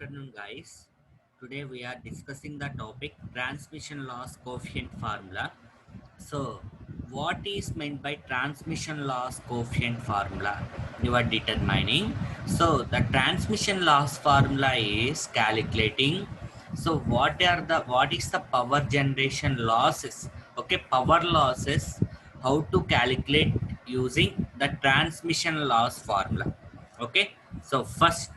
afternoon, guys. Today we are discussing the topic transmission loss coefficient formula. So, what is meant by transmission loss coefficient formula? You are determining. So, the transmission loss formula is calculating. So, what is the power generation losses? Okay, power losses. How to calculate using the transmission loss formula? Okay, so first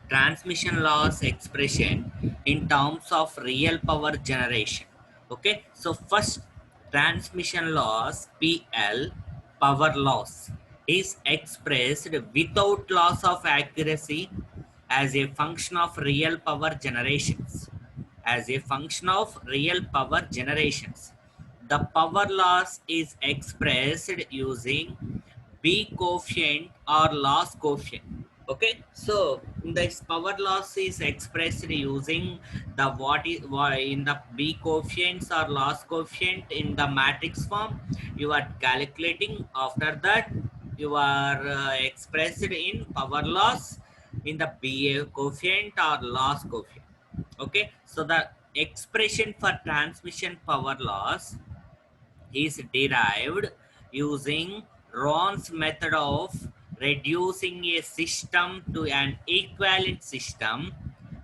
transmission loss expression in terms of real power generation. Okay, so first transmission loss PL, power loss, is expressed without loss of accuracy as a function of real power generations. As a function of real power generations, the power loss is expressed using B coefficient or loss coefficient. Okay, so this power loss is expressed using the in the B coefficients or loss coefficient in the matrix form. You are calculating. After that, you are expressed in power loss in the B coefficient or loss coefficient. Okay, so the expression for transmission power loss is derived using Ron's method of reducing a system to an equivalent system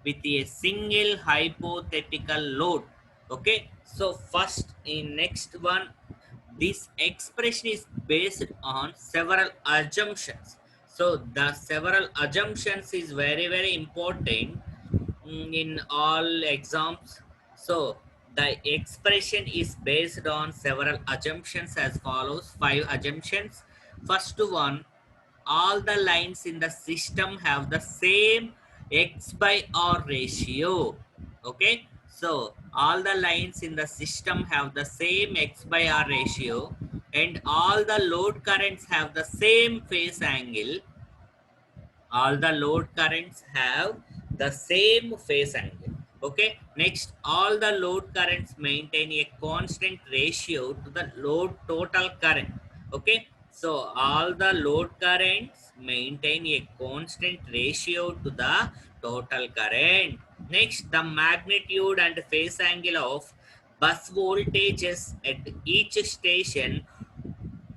with a single hypothetical load. Okay, so first in next one, this expression is based on several assumptions. So the several assumptions is very important in all exams. So the expression is based on several assumptions as follows. Five assumptions. First one, all the lines in the system have the same x by r ratio. Okay, so all the lines in the system have the same x by r ratio, and all the load currents have the same phase angle. All the load currents have the same phase angle. Okay, next, all the load currents maintain a constant ratio to the load total current. Okay, so all the load currents maintain a constant ratio to the total current. Next, the magnitude and phase angle of bus voltages at each station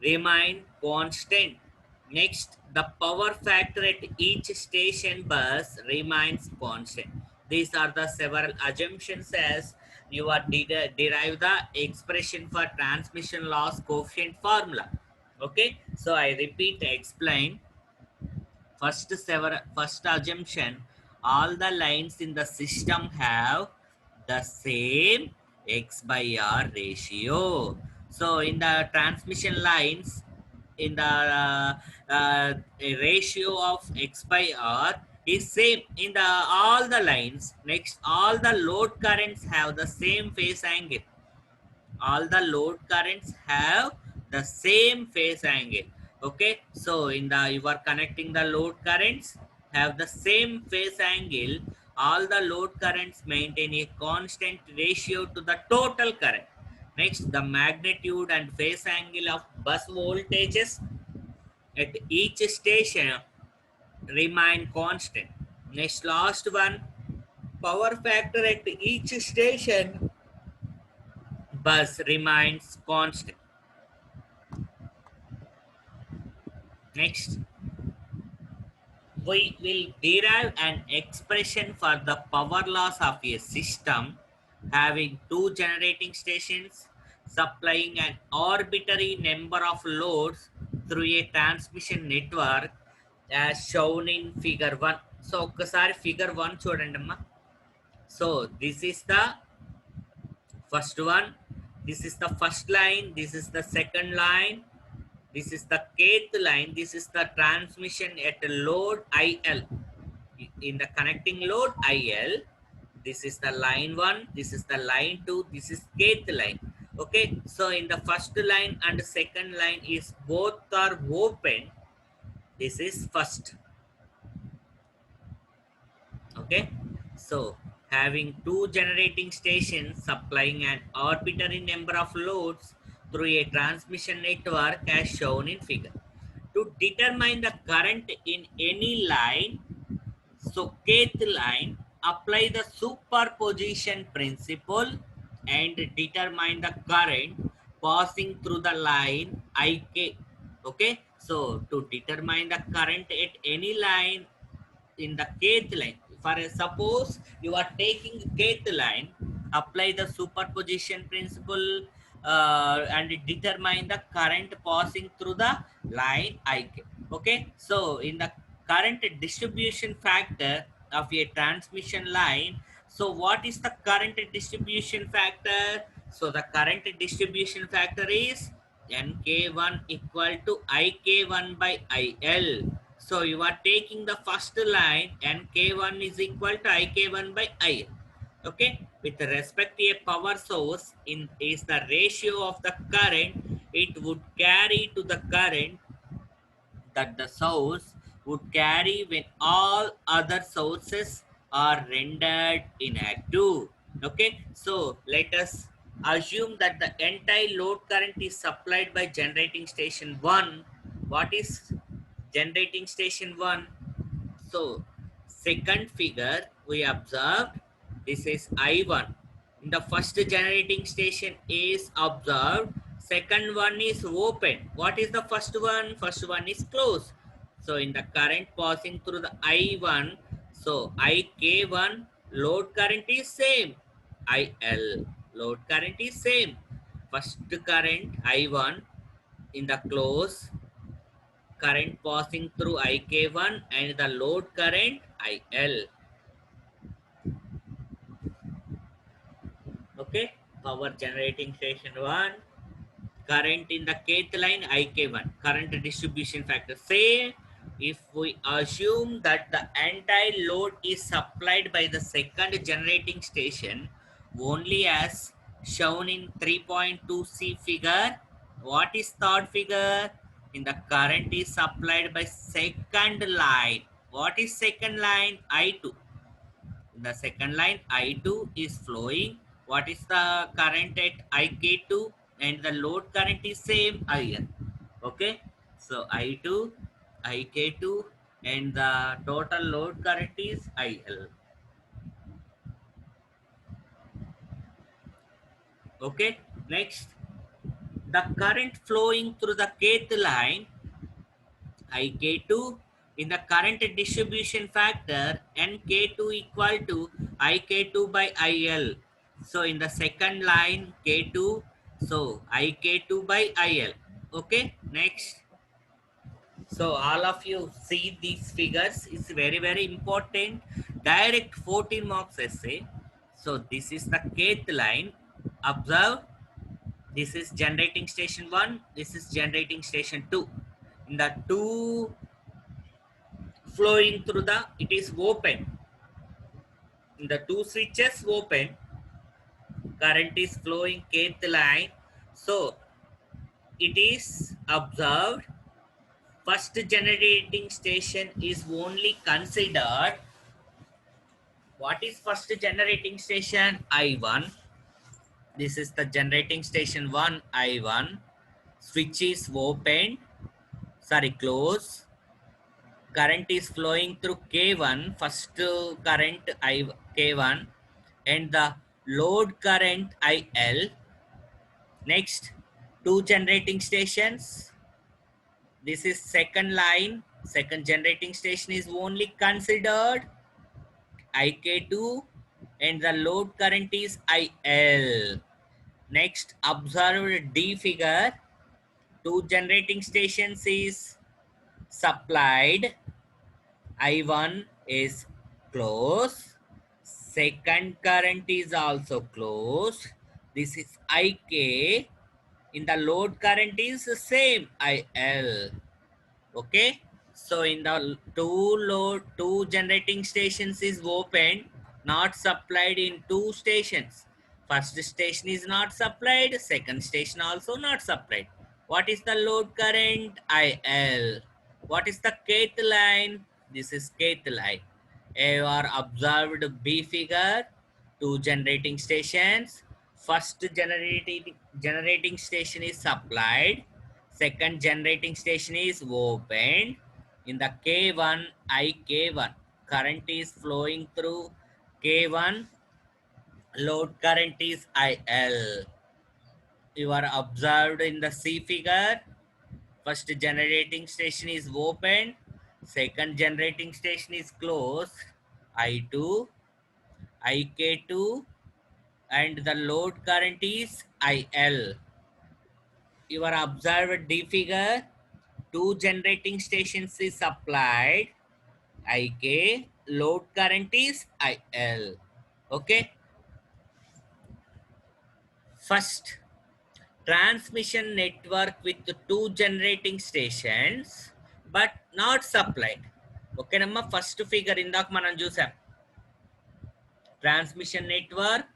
remain constant. Next, the power factor at each station bus remains constant. These are the several assumptions as you are derive the expression for transmission loss coefficient formula. Okay, so I repeat, explain. First assumption, all the lines in the system have the same x by r ratio. So in the transmission lines, in the ratio of x by r is same in the all the lines. Next, all the load currents have the same phase angle. All the load currents have the same phase angle. Okay, so in the you are connecting the load currents have the same phase angle. All the load currents maintain a constant ratio to the total current. Next, the magnitude and phase angle of bus voltages at each station remain constant. Next, last one, power factor at each station bus remains constant. Next, we will derive an expression for the power loss of a system having two generating stations supplying an arbitrary number of loads through a transmission network as shown in figure 1. So, ఒక్కసారి figure 1 చూడండి అమ్మా. So, this is the first one. This is the first line. This is the second line. This is the kth line. This is the transmission at load IL. In the connecting load IL, this is the line 1, this is the line 2, this is kth line. Okay, so in the first line and second line is both are open. This is first. Okay, so having two generating stations supplying an arbitrary number of loads through a transmission network as shown in figure. To determine the current in any line, So kth line, apply the superposition principle and determine the current passing through the line ik. Okay, so to determine the current at any line in the kth line, for suppose you are taking kth line, apply the superposition principle and determine the current passing through the line ik. Okay, so in the current distribution factor of a transmission line, so what is the current distribution factor? So the current distribution factor is nk1 equal to ik1 by il. So you are taking the first line and K1 is equal to IK1 by I. Okay, with respect to a power source, in is the ratio of the current it would carry to the current that the source would carry when all other sources are rendered inactive. Okay, so let us assume that the entire load current is supplied by generating station 1. What is generating station 1? So, second figure we observed, this is I1. In the first generating station is observed, second one is open. What is the first one? First one is closed. So, in the current passing through the I1, so IK1 load current is same. IL load current is same. First current I1 in the close, current passing through IK1 and the load current IL. Okay, power generating station 1, current in the kth line IK1, current distribution factor. Say if we assume that the entire load is supplied by the second generating station only as shown in 3.2c figure. What is third figure? In the current is supplied by second line. What is second line? I2. In the second line, I2 is flowing. What is the current at IK2? And the load current is same IL. Okay. So I2, IK2 and the total load current is IL. Okay. Next, the current flowing through the kth line IK2 in the current distribution factor NK2 equal to IK2 by IL. So in the second line K2, so IK2 by IL. Okay, next. So all of you see these figures is very important. Direct 14 marks essay. So this is the kth line. Observe, this is generating station 1, this is generating station 2. In the two flowing through the, it is open, in the two switches open, current is flowing kth line. So it is observed first generating station is only considered. What is first generating station? I1. This is the generating station 1 I1. Switch is open, sorry, close. Current is flowing through K1, first current K1 and the load current IL. Next, two generating stations. This is second line. Second generating station is only considered IK2 and the load current is IL. Next, observe D figure. Two generating stations is supplied. I1 is close. Second current is also closed. This is IK. In the load current is the same IL. Okay. So in the two generating stations is open, not supplied in two stations. First station is not supplied, second station also not supplied. What is the load current? IL. What is the kth line? This is kth line. You are observed B figure, two generating stations. First generating station is supplied. Second generating station is opened in the K1 IK1. current is flowing through K1, load current is IL. You are observed in the C figure. First generating station is open, second generating station is closed, I2, IK2, and the load current is IL. You are observed D figure, two generating stations is supplied, IK, load current is IL. Okay, first transmission network with two generating stations but not supplied. ఓకేనమ్మా, first figure ఇందాక మనం చూసాం. Transmission network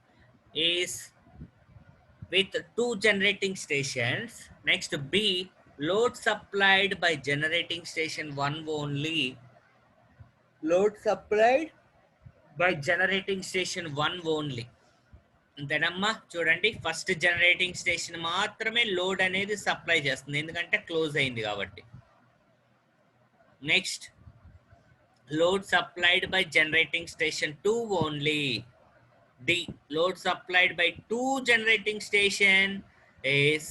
is with two generating stations. Next, B, load supplied by generating station 1 only. Load supplied by generating station 1 only. అంతేనమ్మా, చూడండి first generating station మాత్రమే load అనేది supply చేస్తుంది, ఎందుకంటే క్లోజ్ అయింది కాబట్టి. Next, load supplied by generating station 2 only. D, load supplied by two generating station is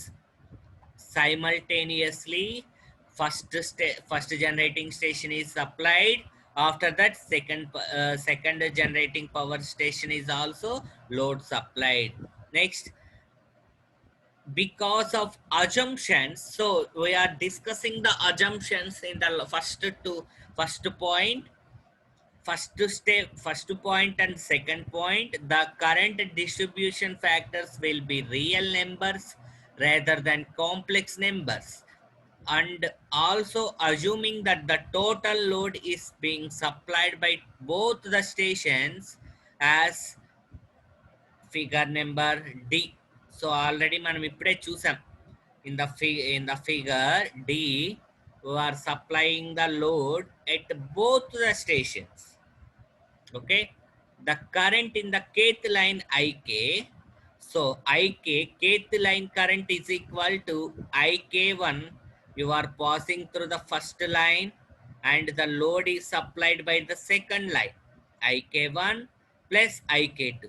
simultaneously. First generating station is supplied, after that second generating power station is also load supplied. Next, because of assumptions, so we are discussing the assumptions in the first point. First point and second point, the current distribution factors will be real numbers rather than complex numbers, and also assuming that the total load is being supplied by both the stations as figure number D. So already మనం ఇప్పుడే చూసాం, in the figure D, we are supplying the load at both the stations. Okay, the current in the kth line IK, so IK, kth line current is equal to IK1. You are passing through the first line and the load is supplied by the second line, IK1 plus IK2.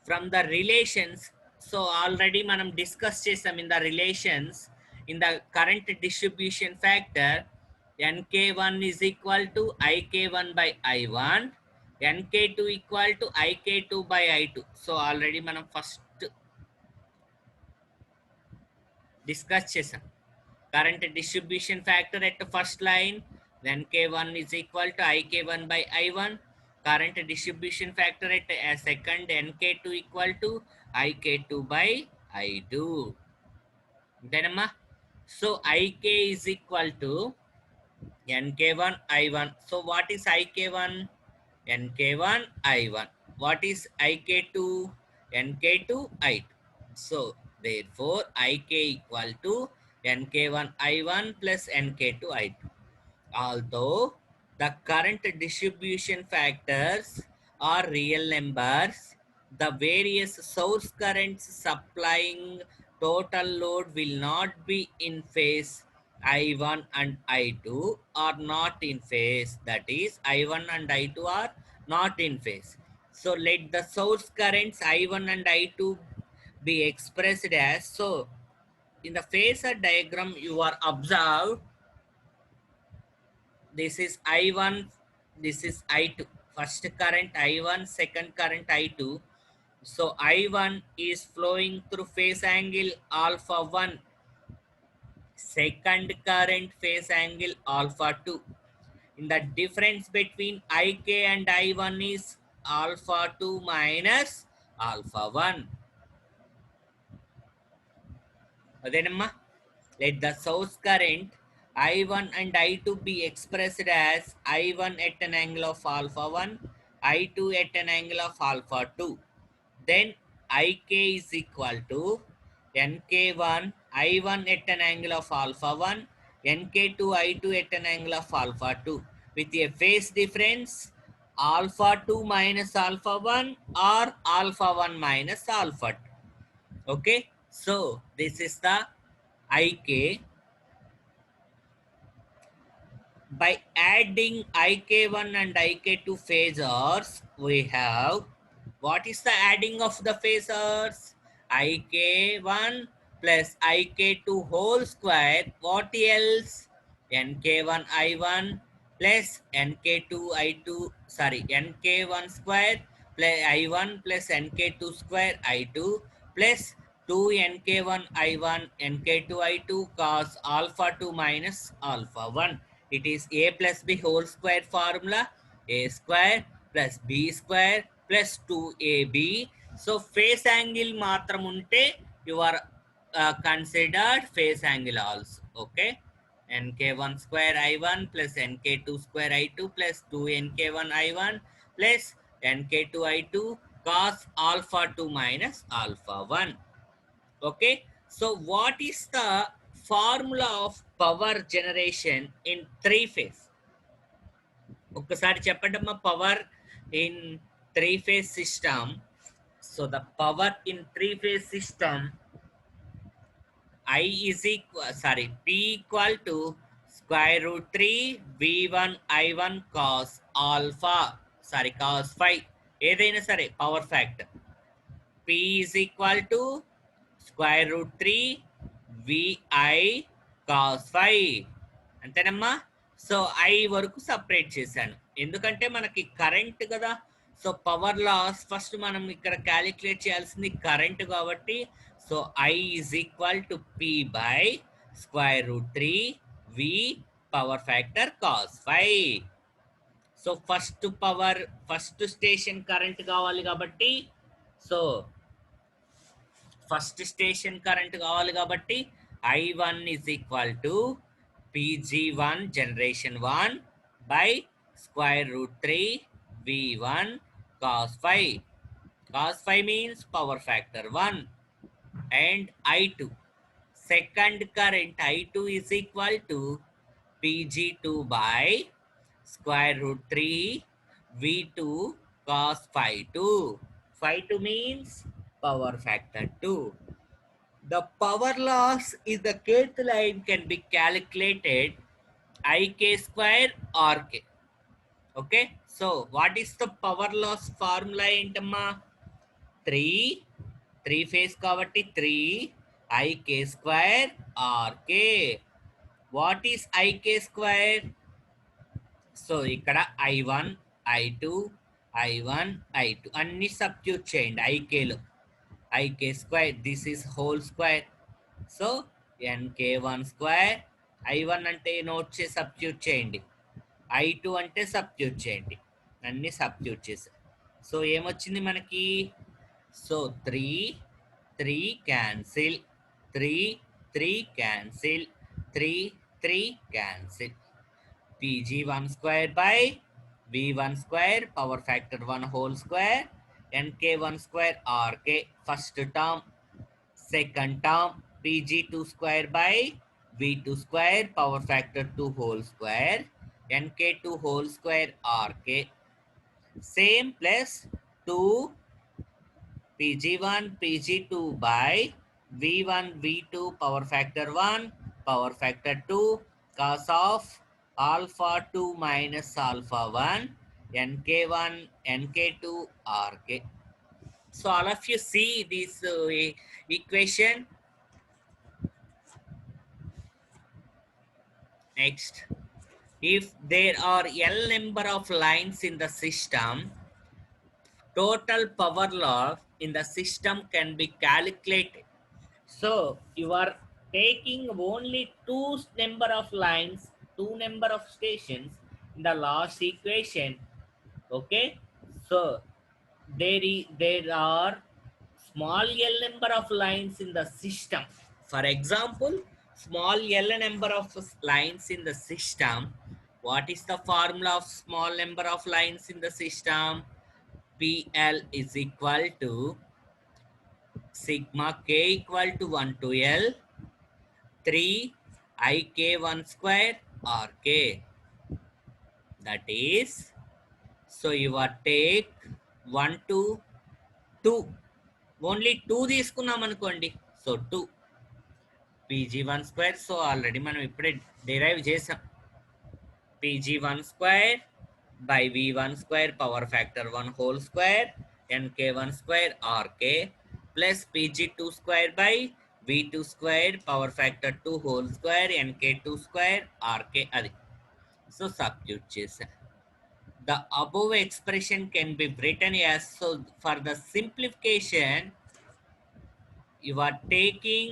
From the relations, so already మనం discuss చేసాం in the relations, in the current distribution factor, NK1 is equal to IK1 by I1, NK2 equal to IK2 by I2. So already మనం first discuss చేసాం. Current distribution factor at the first line, then K1 is equal to IK1 by I1. Current distribution factor at second, NK2 equal to IK2 by I2. Then so IK is equal to NK1 I1. So what is IK1? NK1 I1. What is IK2? NK2 I2. So therefore IK equal to NK1 I1 plus NK2 I2. Although the current distribution factors are real numbers, the various source currents supplying total load will not be in phase. I1 and I2 are not in phase. That is, I1 and I2 are not in phase. So let the source currents I1 and I2 be expressed as, so in the phasor diagram you are observed, this is I1, this is I2. First current I1, second current I2. So I1 is flowing through phase angle alpha 1, second current phase angle alpha 2. In the difference between IK and I1 is alpha 2 minus alpha 1. Adenamma? Let the source current I1 and I2 be expressed as I1 at an angle of alpha 1, I2 at an angle of alpha 2. Then IK is equal to NK1 I1 at an angle of alpha 1, NK2 I2 at an angle of alpha 2, with a phase difference alpha 2 minus alpha 1 or alpha 1 minus alpha 2. Okay, so this is the IK. by adding ik1 and ik2 phasors, we have, what is the adding of the phasors? Ik1 plus ik2 whole square. What else? nk1 I1 plus nk2 I2, sorry, nk1 square plus I1 plus nk2 square I2 plus 2 nk1 I1 nk2 I2 cos alpha 2 minus alpha 1. It is a plus b whole square formula. A square plus b square plus 2ab. So phase angle matram unte you are considered phase angle also. Okay. nk1 square I1 plus nk2 square I2 plus 2 nk1 I1 plus nk2 I2 cos alpha 2 minus alpha 1. Okay. So what is the formula of power generation in three phase? ఒక్కసారి చెప్పండి అమ్మా, power in three phase system. So the power in three phase system, I is equal, sorry, P equal to square root 3 V1 I1 cos alpha, sorry, cos phi. ఏదైనా సరే power factor P is equal to square root 3 VI cos phi. అంతేనమ్మా. So I వరకు separate చేశాను ఎందుకంటే మనకి current కదా. So power loss first మనం ఇక్కడ క్యాలిక్యులేట్ చేయాల్సింది కరెంట్ కాబట్టి, so I is equal to P by square root 3 we power factor cos 5. So first station current కావాలి కాబట్టి, సో ఫస్ట్ స్టేషన్ కరెంట్ కావాలి కాబట్టి I1 is equal to Pg1 generation 1 by square root 3 V1 cos phi. Cos phi means power factor 1. And I2, second current I2 is equal to Pg2 by square root 3 V2 cos phi 2. Phi 2 means power factor 2. The power loss in the kth line can be calculated IK square RK. Okay. So what is the power loss formula ఏంటమ్మా? 3 phase కాబట్టి 3 IK square RK. What is IK square? So ఇక్కడ I1 I2 I1 I2 అన్ని substitute చేయండి ఐకేలో. IK square, this is whole square. So nk1 square, I1 అంటే note చేసి substitute చేయండి, I2 అంటే substitute చేయండి, అన్ని సబ్స్టిట్యూట్ చేసి. సో ఏమొచ్చింది మనకి? So 3 cancel, 3 cancel, 3 cancel. Pg1 square by V1 square power factor 1 whole square nk1 square RK first term. Second term Pg2 square by V2 square power factor 2 whole square nk2 whole square RK. Same plus 2 Pg1 Pg2 by V1 V2 power factor 1 power factor 2 cos of alpha 2 minus alpha 1 nk1 nk2 RK. So all of you see this equation. Next, if there are L number of lines in the system, total power loss in the system can be calculated. So you are taking only two number of lines, two number of stations in the last equation. Okay. So there are small L number of lines in the system. For example, small L number of lines in the system. What is the formula of small number of lines in the system? PL is equal to sigma k equal to 1 to L 3 IK1 square RK. That is, so you are take 1 to 2, only 2 తీసుకున్నాం అనుకోండి. So 2 Pg1 square. So already మనం ఇప్పుడే derive చేసాం. Pg1 square by V1 square power factor 1 whole square Nk1 square Rk plus Pg2 square by V2 square power factor 2 whole square Nk2 square Rk అది. So substitute చేసా. The above expression can be written as, so for the simplification you are taking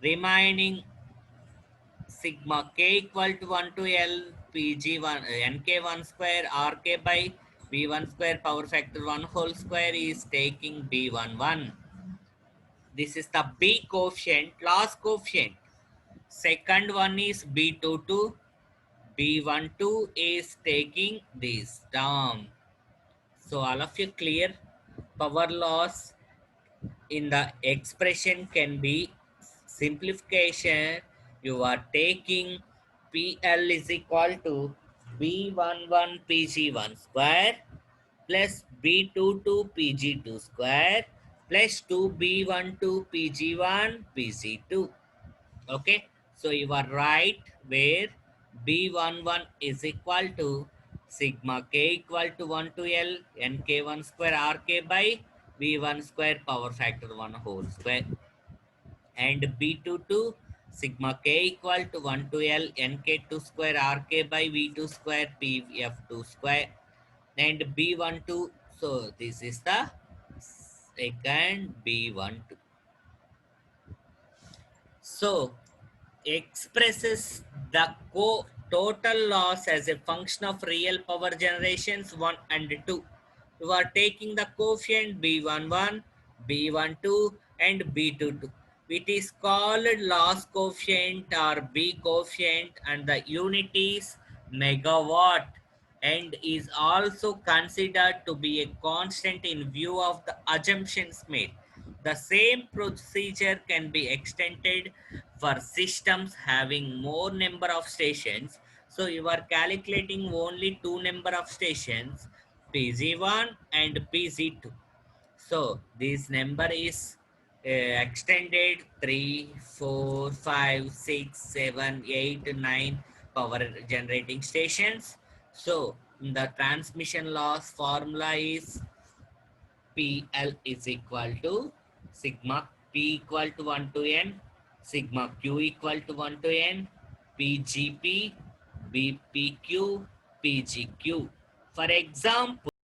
remaining sigma k equal to 1 to L Pg1 Nk1 square Rk by V1 square power factor 1 whole square is taking B11. This is the B coefficient, last coefficient. Second one is B22. B12 is taking this down. So all of you clear? Power loss in the expression can be simplification. You are taking PL is equal to B11 Pg1 square plus B22 Pg2 square plus 2B12 Pg1 Pg2. Okay, so you are right where B11 is equal to sigma k equal to 1 to L Nk1 square Rk by V1 square power factor 1 whole square, and B22 sigma k equal to 1 to L Nk2 square Rk by V2 square Pf2 square, and B12. So this is the second B12. So expresses the total loss as a function of real power generations 1 and 2. You are taking the coefficient B11, B12 and B22. It is called loss coefficient or B coefficient, and the unit is megawatt, and is also considered to be a constant in view of the assumptions made. The same procedure can be extended for systems having more number of stations. So you are calculating only two number of stations, PG1 and PG2. So this number is extended 3, 4, 5, 6, 7, 8, 9 power generating stations. So the transmission loss formula is PL is equal to sigma P equal to 1 to N, sigma Q equal to 1 to N, PGP, BPQ, PGQ. For example,